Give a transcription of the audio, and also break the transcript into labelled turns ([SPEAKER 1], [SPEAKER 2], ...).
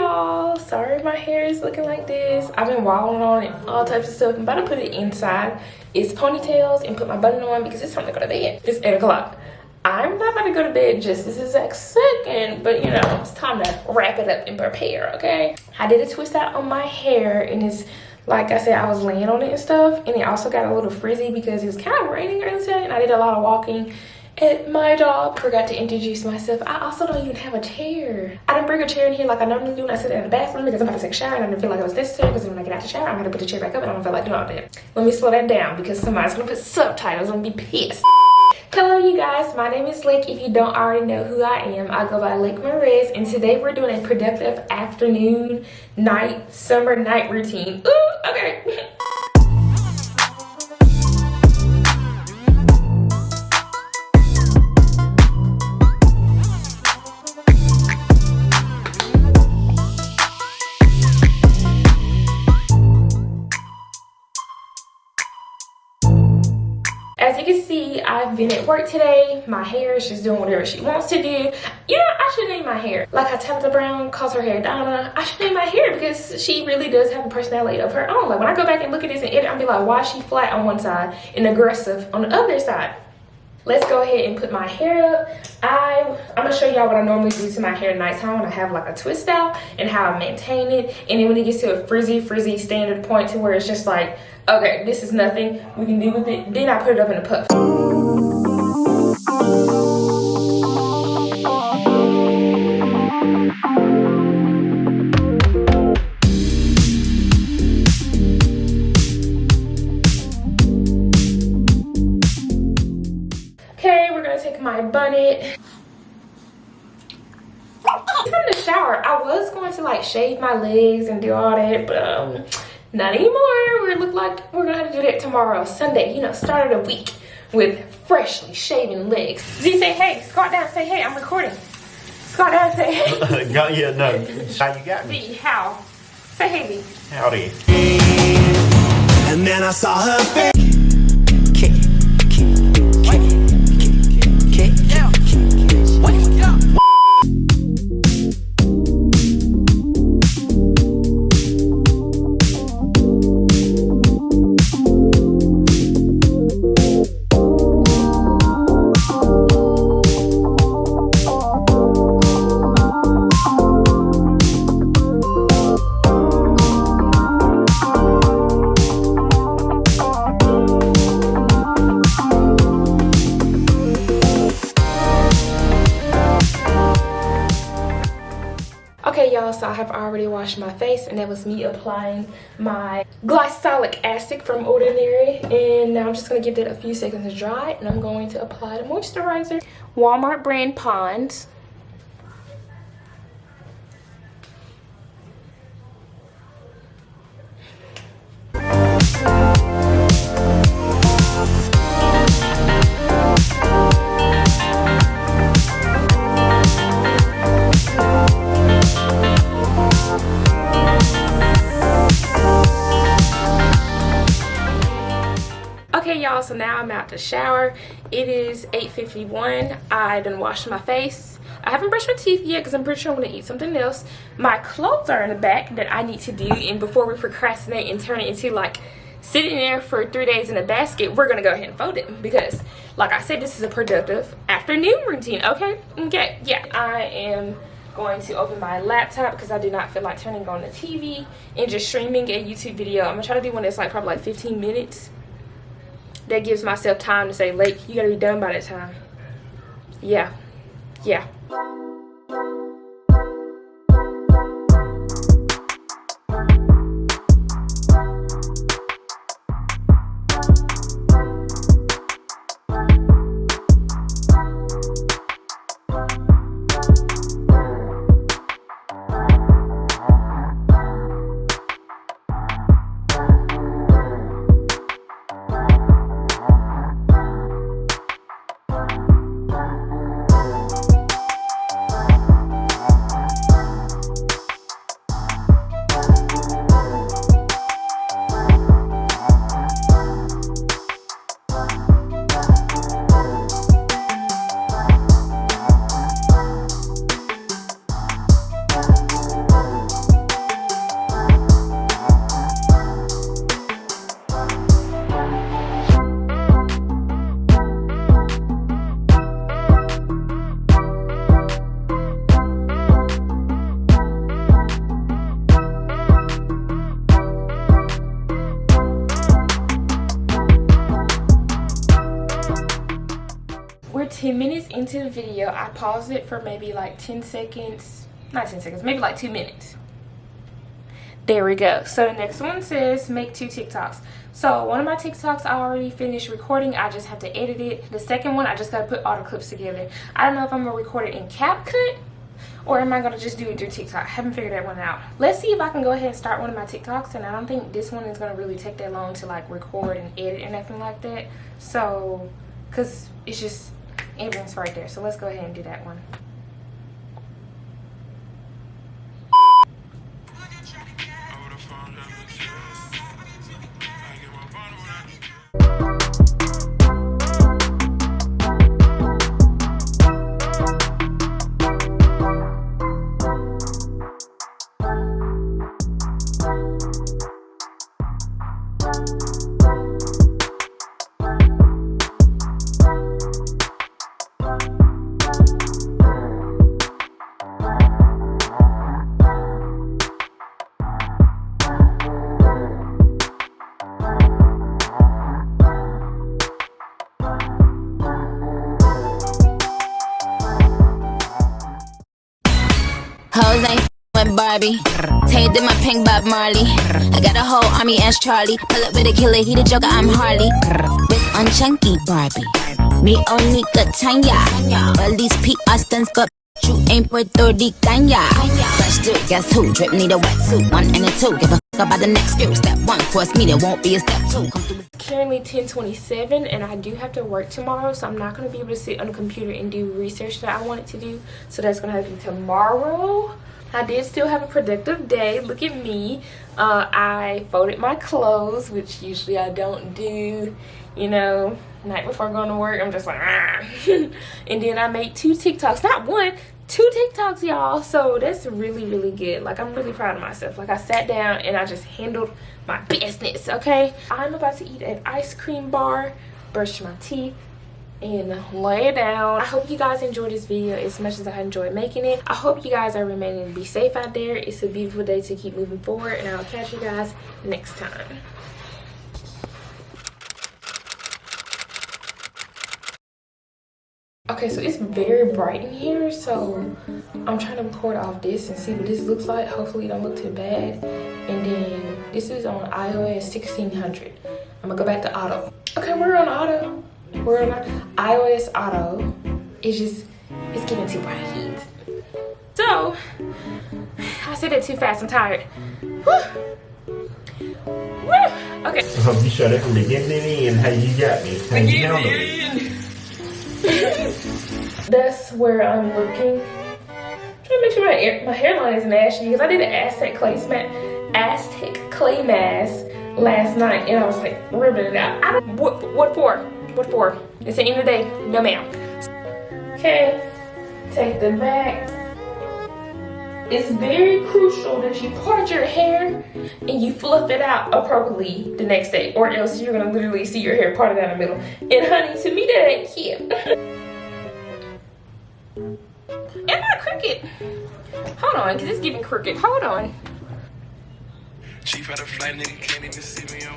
[SPEAKER 1] y'all, sorry my hair is looking like this. I've been wilding on it, all types of stuff. I'm about to put it inside. It's ponytails and put my button on because it's time to go to bed. It's 8 o'clock. I'm not about to go to bed just this exact second, but you know, it's time to wrap it up and prepare, okay? I did a twist out on my hair, and it's like I said, I was laying on it and stuff, and it also got a little frizzy because it was kind of raining earlier today, and I did a lot of walking at my job. Forgot to introduce myself. I also don't even have a chair. I didn't bring a chair in here like I normally do when I sit in the bathroom because I'm about to take a shower, and I didn't feel like it was necessary because when I get out the shower, I'm gonna put the chair back up, and I don't feel like doing all that. Let me slow that down because somebody's gonna put subtitles. I'm gonna be pissed. Hello you guys, my name is Lake. If you don't already know who I am, I go by lake.marese, and today we're doing a productive afternoon, night, summer night routine. Ooh, okay. As you can see, I've been at work today. My hair is just doing whatever she wants to do. You know, I should name my hair. Like how Tabitha Brown calls her hair Donna, I should name my hair because she really does have a personality of her own. Like when I go back and look at this and edit, I'll be like, why is she flat on one side and aggressive on the other side? Let's go ahead and put my hair up. I'm gonna show y'all what I normally do to my hair at nighttime when I have like a twist out and how I maintain it. And then when it gets to a frizzy standard point to where it's just like, okay, this is nothing we can do with it, then I put it up in a puff. Okay, we're gonna take my bonnet. It's time to shower. I was going to like shave my legs and do all that, but not anymore. We look like we're gonna have to do that tomorrow, Sunday. You know, start of the week with freshly shaven legs. Z, say hey. Squat down, say hey. I'm recording. Squat down, say hey.
[SPEAKER 2] Yeah, no. How you got me?
[SPEAKER 1] Z, how? Say hey, Z.
[SPEAKER 2] Howdy.
[SPEAKER 3] And then I saw her face.
[SPEAKER 1] Okay, y'all, so I have already washed my face, and that was me applying my glycolic acid from Ordinary. And now I'm just going to give that a few seconds to dry, and I'm going to apply the moisturizer. Walmart brand Pond's. Okay, y'all, so now I'm out to shower. It is 8:51. I done washed my face. I haven't brushed my teeth yet because I'm pretty sure I'm going to eat something else. My clothes are in the back that I need to do, and before we procrastinate and turn it into like sitting there for 3 days in a basket, we're going to go ahead and fold it because, like I said, this is a productive afternoon routine, okay? Okay, yeah. I am going to open my laptop because I do not feel like turning on the TV and just streaming a YouTube video. I'm going to try to do one that's like probably like 15 minutes. That gives myself time to say, Lake, you gotta be done by that time. Yeah. into the video. I paused it for maybe like 10 seconds. Not 10 seconds, maybe like 2 minutes. There we go. So the next one says make 2 TikToks. So one of my TikToks I already finished recording. I just have to edit it. The second one, I just got to put all the clips together. I don't know if I'm going to record it in CapCut or am I going to just do it through TikTok. I haven't figured that one out. Let's see if I can go ahead and start one of my TikToks. And I don't think this one is going to really take that long to like record and edit and nothing like that. So, because it's just everything's right there. So let's go ahead and do that one.
[SPEAKER 4] Hoes ain't with Barbie. Tay did my pink Bob Marley. I got a whole army as Charlie. Pull up with a killer, he the Joker, I'm Harley. Wrist on chunky Barbie. Me only good Tanya. Well, these PR stunts, but you ain't Puerto Rican. Fresh dude, guess who? Drip need a wetsuit. 1 and a 2. Give a fuck about the next few. Step 1, force me, there won't be a step 2.
[SPEAKER 1] Currently 10:27 and I do have to work tomorrow, so I'm not going to be able to sit on the computer and do research that I wanted to do. So that's going to happen tomorrow. I did still have a productive day. Look at me. I folded my clothes, which usually I don't do, you know, night before going to work. I'm just like, ah. And then I made 2 TikToks, not 1, 2 TikToks, y'all. So that's really, really good. Like, I'm really proud of myself. Like, I sat down and I just handled my business, okay? I'm about to eat an ice cream bar, brush my teeth, and lay down. I hope you guys enjoyed this video as much as I enjoyed making it. I hope you guys are remaining to be safe out there. It's a beautiful day to keep moving forward, and I'll catch you guys next time. Okay, so it's very bright in here, so I'm trying to record off this and see what this looks like. Hopefully it don't look too bad. And then this is on iOS 1600. I'm gonna go back to auto. Okay, we're on auto. We're on iOS auto. It's getting too bright heat. So, I said that too fast, I'm tired. Woo. Woo. Okay.
[SPEAKER 2] You showed it from the beginning and how you got me. How you handled it.
[SPEAKER 1] That's where I'm looking. Trying to make sure my hairline isn't ashy because I did an Aztec clay mask last night and I was like ribbing it out. What for? What for? It's the end of the day. No ma'am. Okay, take the back. It's very crucial that you part your hair and you fluff it out appropriately the next day, or else you're gonna literally see your hair parted down the middle. And honey, to me that ain't cute. Am I crooked? Hold on, cause it's giving crooked. Hold on.
[SPEAKER 5] Chief had a flight, nigga can't even see me on